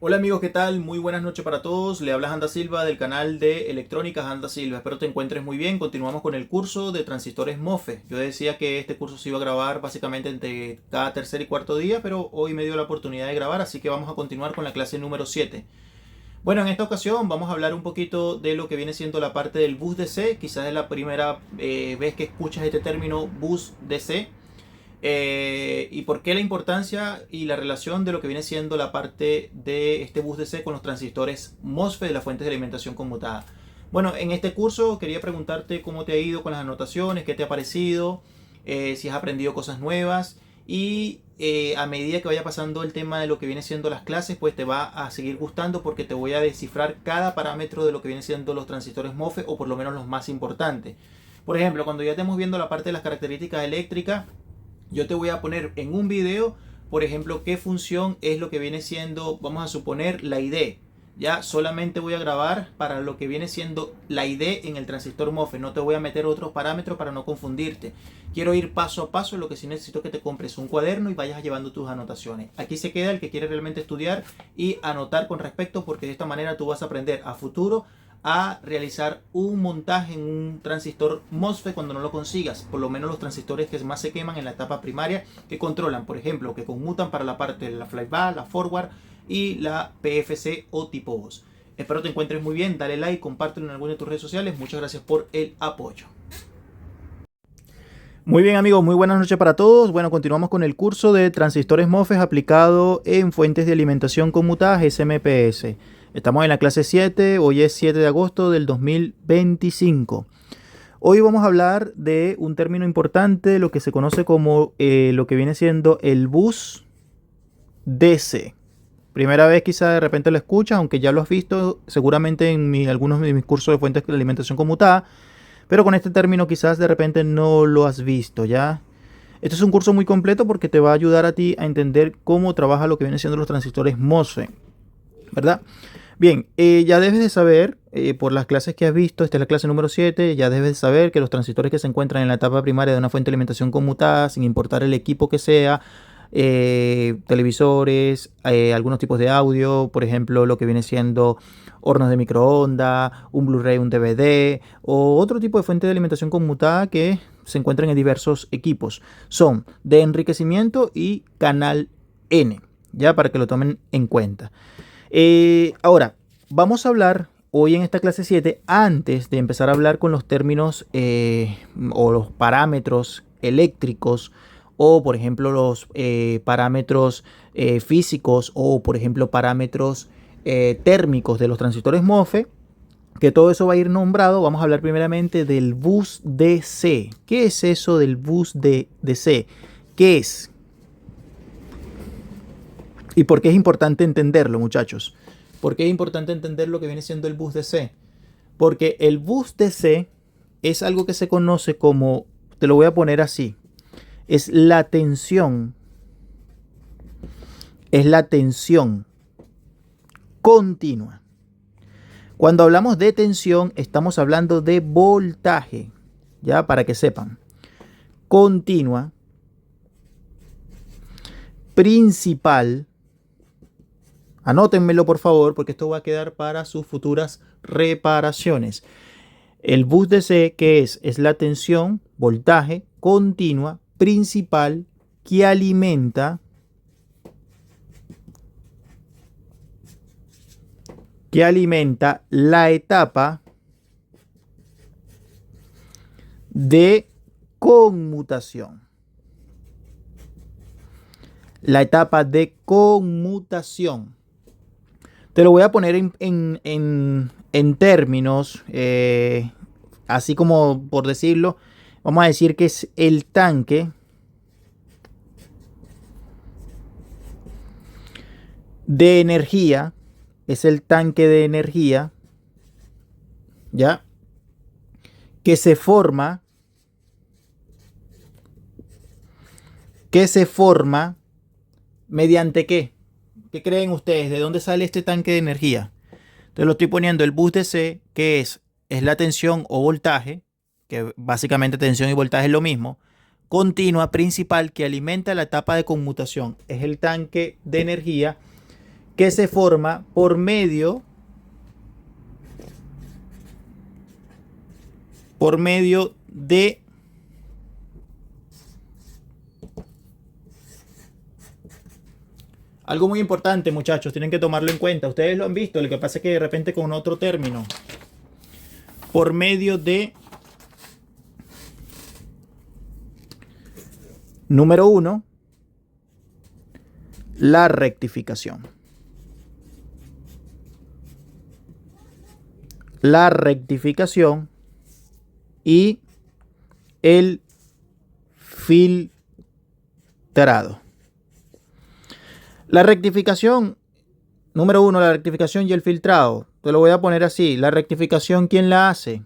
Hola amigos, ¿qué tal? Muy buenas noches para todos. Le habla Anda Silva del canal de Electrónicas Anda Silva. Espero te encuentres muy bien. Continuamos con el curso de transistores MOSFET. Yo decía que este curso se iba a grabar básicamente entre cada tercer y cuarto día, pero hoy me dio la oportunidad de grabar, así que vamos a continuar con la clase número 7. Bueno, en esta ocasión vamos a hablar un poquito de lo que viene siendo la parte del bus DC. Quizás es la primera vez que escuchas este término bus DC. Y por qué la importancia y la relación de lo que viene siendo la parte de este bus DC con los transistores MOSFET de las fuentes de alimentación conmutada. Bueno, en este curso quería preguntarte cómo te ha ido con las anotaciones, qué te ha parecido, si has aprendido cosas nuevas y a medida que vaya pasando el tema de lo que viene siendo las clases, pues te va a seguir gustando porque te voy a descifrar cada parámetro de lo que viene siendo los transistores MOSFET o por lo menos los más importantes. Por ejemplo, cuando ya estemos viendo la parte de las características eléctricas, yo te voy a poner en un video, por ejemplo, qué función es lo que viene siendo, vamos a suponer, la ID. Ya solamente voy a grabar para lo que viene siendo la ID en el transistor MOSFET. No te voy a meter otros parámetros para no confundirte. Quiero ir paso a paso, lo que sí necesito que te compres un cuaderno y vayas llevando tus anotaciones. Aquí se queda el que quiere realmente estudiar y anotar con respecto, porque de esta manera tú vas a aprender a futuro a realizar un montaje en un transistor MOSFET cuando no lo consigas, por lo menos los transistores que más se queman en la etapa primaria, que controlan, por ejemplo, que conmutan para la parte de la flyback, la forward y la PFC o tipo voz. Espero te encuentres muy bien, dale like, compártelo en alguna de tus redes sociales. Muchas gracias por el apoyo. Muy bien amigos, muy buenas noches para todos. Bueno, continuamos con el curso de transistores MOSFET aplicado en fuentes de alimentación conmutadas SMPS. Estamos en la clase 7, hoy es 7 de agosto del 2025. Hoy vamos a hablar de un término importante, lo que se conoce como lo que viene siendo el bus DC. Primera vez quizá de repente lo escuchas, aunque ya lo has visto seguramente en algunos de mis cursos de fuentes de alimentación conmutada, pero con este término quizás de repente no lo has visto, ¿ya? Este es un curso muy completo porque te va a ayudar a ti a entender cómo trabaja lo que vienen siendo los transistores MOSFET, ¿verdad? Bien, ya debes de saber, por las clases que has visto, esta es la clase número 7, ya debes de saber que los transistores que se encuentran en la etapa primaria de una fuente de alimentación conmutada, sin importar el equipo que sea, televisores, algunos tipos de audio, por ejemplo, lo que viene siendo hornos de microondas, un Blu-ray, un DVD o otro tipo de fuente de alimentación conmutada que se encuentran en diversos equipos. Son de enriquecimiento y canal N, ya para que lo tomen en cuenta. Ahora, vamos a hablar hoy en esta clase 7, antes de empezar a hablar con los términos o los parámetros eléctricos o por ejemplo los parámetros físicos o por ejemplo parámetros térmicos de los transistores MOSFET, que todo eso va a ir nombrado. Vamos a hablar primeramente del bus DC. ¿Qué es eso del bus DC? ¿Qué es? ¿Y por qué es importante entenderlo, muchachos? ¿Por qué es importante entender lo que viene siendo el bus DC? Porque el bus DC es algo que se conoce como, te lo voy a poner así, es la tensión continua. Cuando hablamos de tensión, estamos hablando de voltaje, ya para que sepan. Continua, principal. Anótenmelo por favor, porque esto va a quedar para sus futuras reparaciones. El bus DC, ¿qué es? Es la tensión, voltaje, continua, principal, que alimenta la etapa de conmutación. La etapa de conmutación. Te lo voy a poner en términos, así como por decirlo, vamos a decir que es el tanque de energía, es el tanque de energía, ¿ya? Que se forma mediante ¿qué? ¿Qué creen ustedes? ¿De dónde sale este tanque de energía? Entonces lo estoy poniendo el bus DC, que es la tensión o voltaje, que básicamente tensión y voltaje es lo mismo, continua, principal, que alimenta la etapa de conmutación. Es el tanque de energía que se forma por medio de algo muy importante, muchachos, tienen que tomarlo en cuenta. Ustedes lo han visto, lo que pasa es que de repente con otro término. Por medio de, número 1, la rectificación. La rectificación y el filtrado. La rectificación, número 1, la rectificación y el filtrado. Te lo voy a poner así. La rectificación, ¿quién la hace?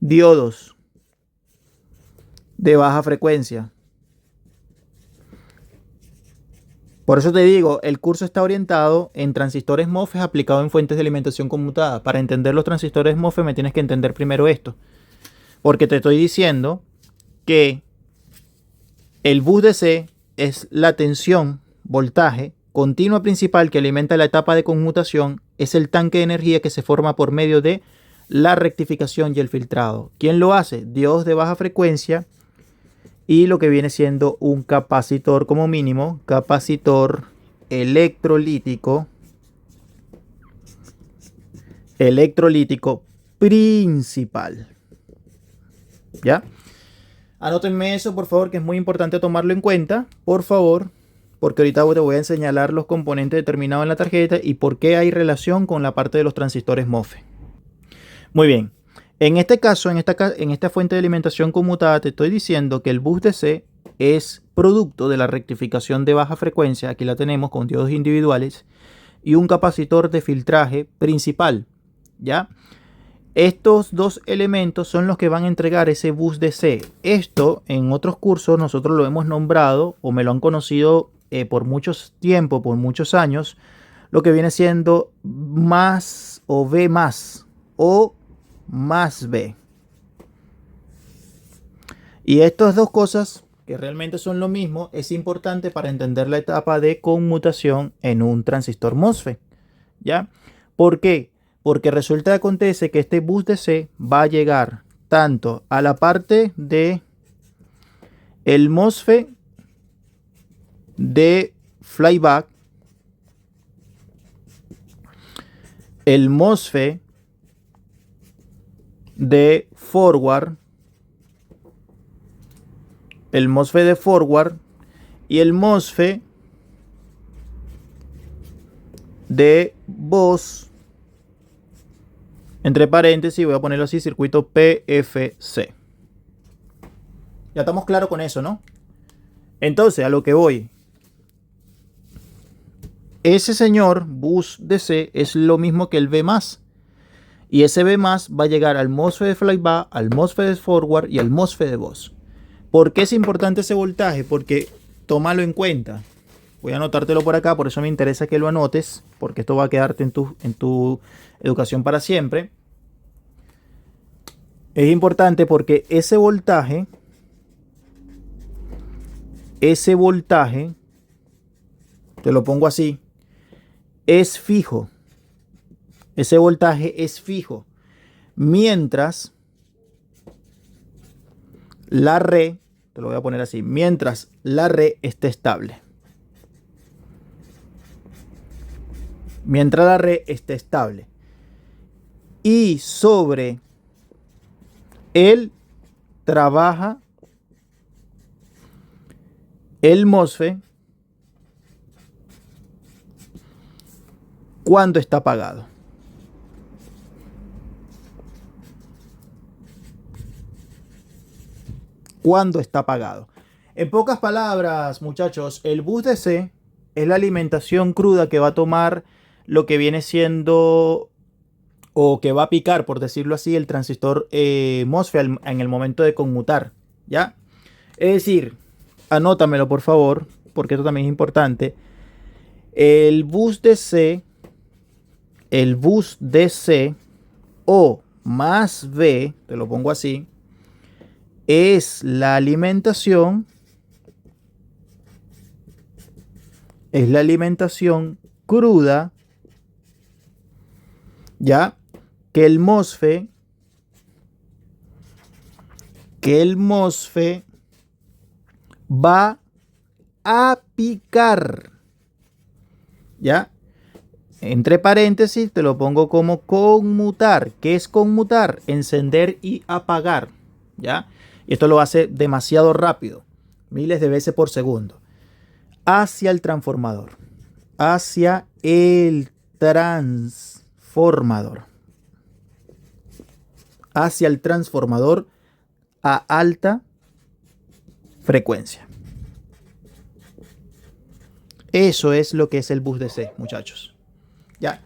Diodos de baja frecuencia. Por eso te digo, el curso está orientado en transistores MOSFET aplicados en fuentes de alimentación conmutada. Para entender los transistores MOSFET me tienes que entender primero esto. Porque te estoy diciendo que el bus DC es la tensión, voltaje, continua principal que alimenta la etapa de conmutación, es el tanque de energía que se forma por medio de la rectificación y el filtrado. ¿Quién lo hace? Diodos de baja frecuencia y lo que viene siendo un capacitor como mínimo, capacitor electrolítico principal. ¿Ya? Anótenme eso, por favor, que es muy importante tomarlo en cuenta, por favor, porque ahorita te voy a señalar los componentes determinados en la tarjeta y por qué hay relación con la parte de los transistores MOSFET. Muy bien, en este caso, en esta fuente de alimentación conmutada, te estoy diciendo que el bus DC es producto de la rectificación de baja frecuencia, aquí la tenemos con diodos individuales, y un capacitor de filtraje principal, ¿ya? Estos dos elementos son los que van a entregar ese bus DC. Esto en otros cursos nosotros lo hemos nombrado o me lo han conocido por muchos tiempo, por muchos años, lo que viene siendo más o V más o más B. Y estas dos cosas que realmente son lo mismo es importante para entender la etapa de conmutación en un transistor MOSFET. ¿Ya? ¿Por qué? Porque resulta que acontece que este bus DC va a llegar tanto a la parte de el MOSFET de flyback, el MOSFET de forward, el MOSFET de forward y el MOSFET de bus. Entre paréntesis, voy a ponerlo así, circuito PFC. Ya estamos claros con eso, ¿no? Entonces, a lo que voy. Ese señor bus DC es lo mismo que el V+. Y ese V+ va a llegar al MOSFET de flyback, al MOSFET de forward y al MOSFET de bus. ¿Por qué es importante ese voltaje? Porque tómalo en cuenta. Voy a anotártelo por acá, por eso me interesa que lo anotes, porque esto va a quedarte en tu educación para siempre. Es importante porque ese voltaje, te lo pongo así, es fijo. Ese voltaje es fijo. Mientras la red, te lo voy a poner así, mientras la red esté estable. Mientras la red esté estable. Y sobre él trabaja el MOSFET cuando está apagado. Cuando está apagado. En pocas palabras, muchachos, el bus DC es la alimentación cruda que va a tomar lo que viene siendo o que va a picar, por decirlo así, el transistor MOSFET en el momento de conmutar, ¿ya? Es decir, anótamelo por favor, porque esto también es importante. El bus DC O más B, te lo pongo así, es la alimentación es la alimentación cruda, ya que el MOSFET va a picar, ya. Entre paréntesis te lo pongo como conmutar. ¿Qué es conmutar? Encender y apagar, ya. Y esto lo hace demasiado rápido, miles de veces por segundo, hacia el transformador, hacia el transformador, hacia el transformador a alta frecuencia. Eso es lo que es el bus DC, muchachos. Ya.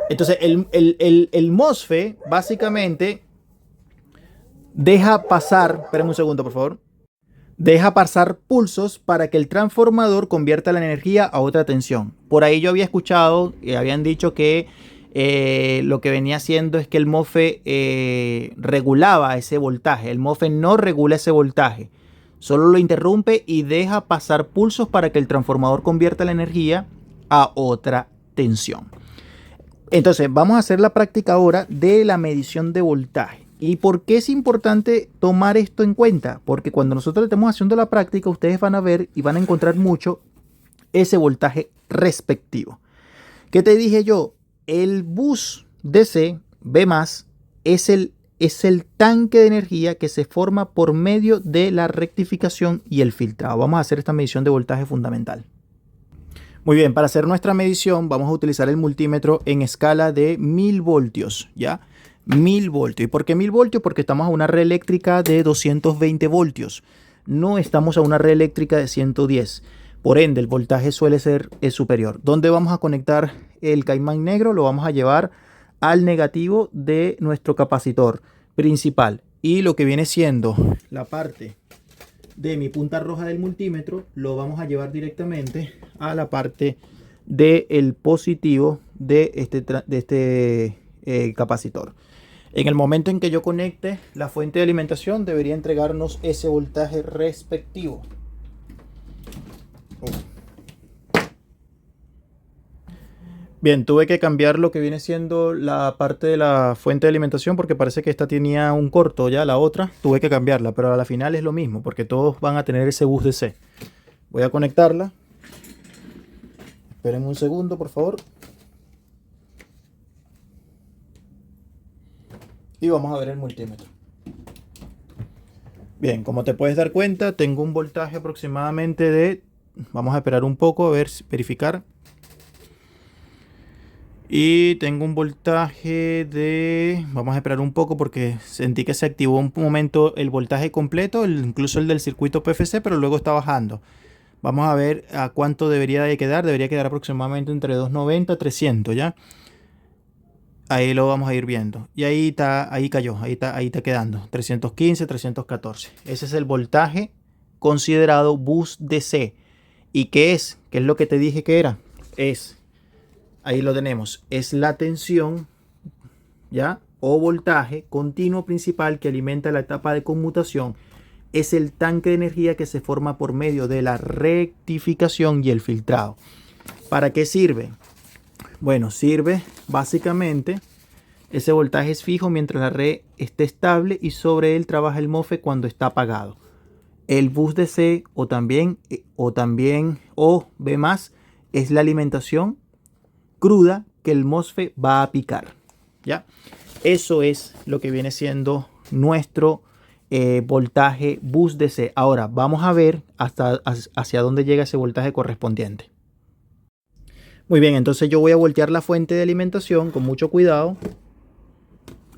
Entonces, el MOSFET básicamente deja pasar, espérenme un segundo, por favor. Deja pasar pulsos para que el transformador convierta la energía a otra tensión. Por ahí yo había escuchado y habían dicho que lo que venía haciendo es que el MOSFET regulaba ese voltaje. El MOSFET no regula ese voltaje, solo lo interrumpe y deja pasar pulsos para que el transformador convierta la energía a otra tensión. Entonces vamos a hacer la práctica ahora de la medición de voltaje. ¿Y por qué es importante tomar esto en cuenta? Porque cuando nosotros estemos haciendo la práctica, ustedes van a ver y van a encontrar mucho ese voltaje respectivo. ¿Qué te dije yo? El bus DC B+ es el tanque de energía que se forma por medio de la rectificación y el filtrado. Vamos a hacer esta medición de voltaje fundamental. Muy bien, para hacer nuestra medición vamos a utilizar el multímetro en escala de 1000 voltios, ¿ya? 1000 voltios. ¿Y por qué 1000 voltios? Porque estamos a una red eléctrica de 220 voltios. No estamos a una red eléctrica de 110. Por ende, el voltaje suele ser superior. ¿Dónde vamos a conectar el caimán negro? Lo vamos a llevar al negativo de nuestro capacitor principal. Y lo que viene siendo la parte de mi punta roja del multímetro lo vamos a llevar directamente a la parte del positivo de este capacitor. En el momento en que yo conecte la fuente de alimentación debería entregarnos ese voltaje respectivo. Bien, tuve que cambiar lo que viene siendo la parte de la fuente de alimentación porque parece que esta tenía un corto, ya la otra tuve que cambiarla, pero a la final es lo mismo porque todos van a tener ese bus DC. Voy a conectarla. Esperen un segundo, por favor. Y vamos a ver el multímetro. Bien, como te puedes dar cuenta, tengo un voltaje aproximadamente de... Vamos a esperar un poco, a ver, verificar. Y tengo un voltaje de... Vamos a esperar un poco porque sentí que se activó un momento el voltaje completo, incluso el del circuito PFC, pero luego está bajando. Vamos a ver a cuánto debería de quedar. Debería quedar aproximadamente entre 290 y 300, ¿ya? Ahí lo vamos a ir viendo. Y ahí está, ahí cayó, ahí está quedando. 315, 314. Ese es el voltaje considerado bus DC. ¿Y qué es? ¿Qué es lo que te dije que era? Ahí lo tenemos. Es la tensión, ¿ya? O voltaje continuo principal que alimenta la etapa de conmutación. Es el tanque de energía que se forma por medio de la rectificación y el filtrado. ¿Para qué sirve? Bueno, sirve básicamente, ese voltaje es fijo mientras la red esté estable y sobre él trabaja el MOSFET cuando está apagado. El bus DC o B+ es la alimentación cruda que el MOSFET va a picar, ¿ya? Eso es lo que viene siendo nuestro voltaje bus DC. Ahora vamos a ver hacia dónde llega ese voltaje correspondiente. Muy bien, entonces yo voy a voltear la fuente de alimentación con mucho cuidado.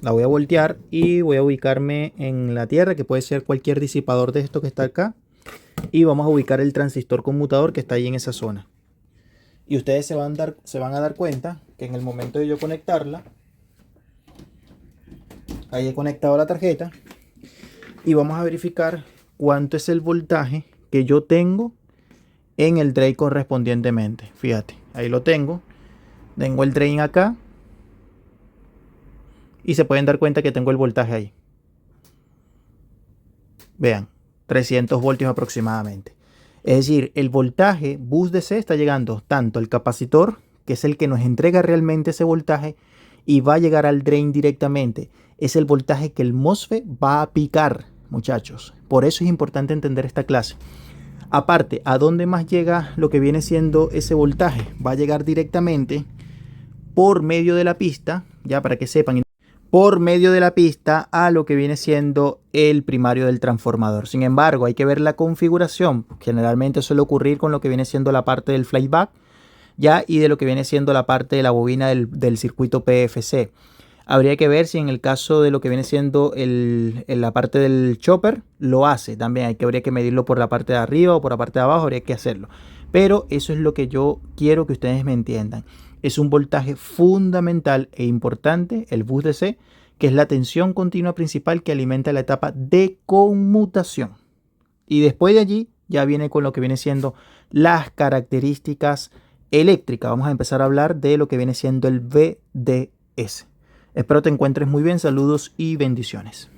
La voy a voltear y voy a ubicarme en la tierra, que puede ser cualquier disipador de esto que está acá. Y vamos a ubicar el transistor conmutador que está ahí en esa zona. Y ustedes se van a dar cuenta que en el momento de yo conectarla, ahí he conectado la tarjeta. Y vamos a verificar cuánto es el voltaje que yo tengo en el drain correspondientemente. Fíjate, ahí lo tengo. Tengo el drain acá. Y se pueden dar cuenta que tengo el voltaje ahí. Vean, 300 voltios aproximadamente. Es decir, el voltaje bus DC está llegando tanto al capacitor, que es el que nos entrega realmente ese voltaje, y va a llegar al drain directamente. Es el voltaje que el MOSFET va a picar, muchachos. Por eso es importante entender esta clase. Aparte, ¿a dónde más llega lo que viene siendo ese voltaje? Va a llegar directamente por medio de la pista, ya para que sepan, por medio de la pista a lo que viene siendo el primario del transformador. Sin embargo, hay que ver la configuración. Generalmente suele ocurrir con lo que viene siendo la parte del flyback, ya, y de lo que viene siendo la parte de la bobina del circuito PFC. Habría que ver si en el caso de lo que viene siendo la parte del chopper lo hace. También habría que medirlo por la parte de arriba o por la parte de abajo, habría que hacerlo. Pero eso es lo que yo quiero que ustedes me entiendan. Es un voltaje fundamental e importante, el bus DC, que es la tensión continua principal que alimenta la etapa de conmutación. Y después de allí ya viene con lo que viene siendo las características eléctricas. Vamos a empezar a hablar de lo que viene siendo el VDS. Espero te encuentres muy bien, saludos y bendiciones.